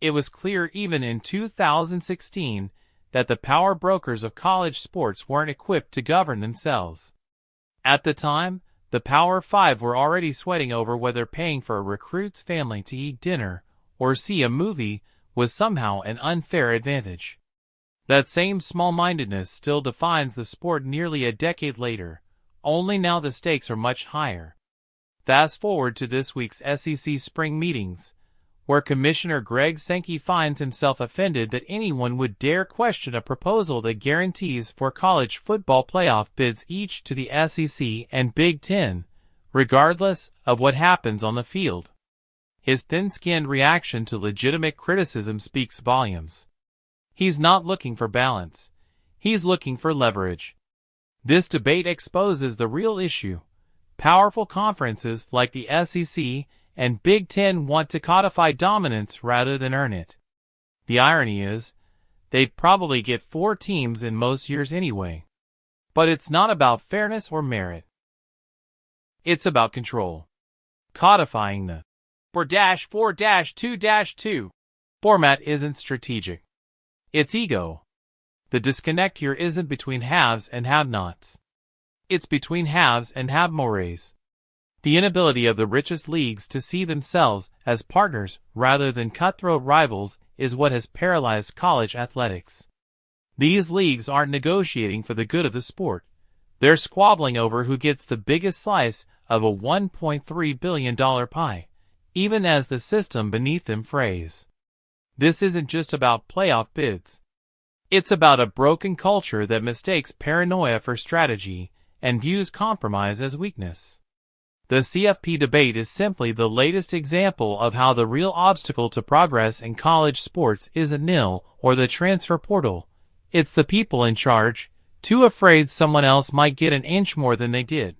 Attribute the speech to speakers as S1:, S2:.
S1: It was clear even in 2016 that the power brokers of college sports weren't equipped to govern themselves. At the time, the Power Five were already sweating over whether paying for a recruit's family to eat dinner or see a movie was somehow an unfair advantage. That same small-mindedness still defines the sport nearly a decade later, only now the stakes are much higher. Fast forward to this week's SEC spring meetings, where Commissioner Greg Sankey finds himself offended that anyone would dare question a proposal that guarantees for college football playoff bids each to the SEC and Big Ten, regardless of what happens on the field. His thin-skinned reaction to legitimate criticism speaks volumes. He's not looking for balance. He's looking for leverage. This debate exposes the real issue. Powerful conferences like the SEC and Big Ten want to codify dominance rather than earn it. The irony is, they'd probably get 4 teams in most years anyway. But it's not about fairness or merit. It's about control. Codifying the 4-4-2-2 format isn't strategic. It's ego. The disconnect here isn't between haves and have-nots. It's between haves and have-mores. The inability of the richest leagues to see themselves as partners rather than cutthroat rivals is what has paralyzed college athletics. These leagues aren't negotiating for the good of the sport. They're squabbling over who gets the biggest slice of a $1.3 billion pie, even as the system beneath them frays. This isn't just about playoff bids. It's about a broken culture that mistakes paranoia for strategy and views compromise as weakness. The CFP debate is simply the latest example of how the real obstacle to progress in college sports isn't NIL or the transfer portal. It's the people in charge, too afraid someone else might get an inch more than they did.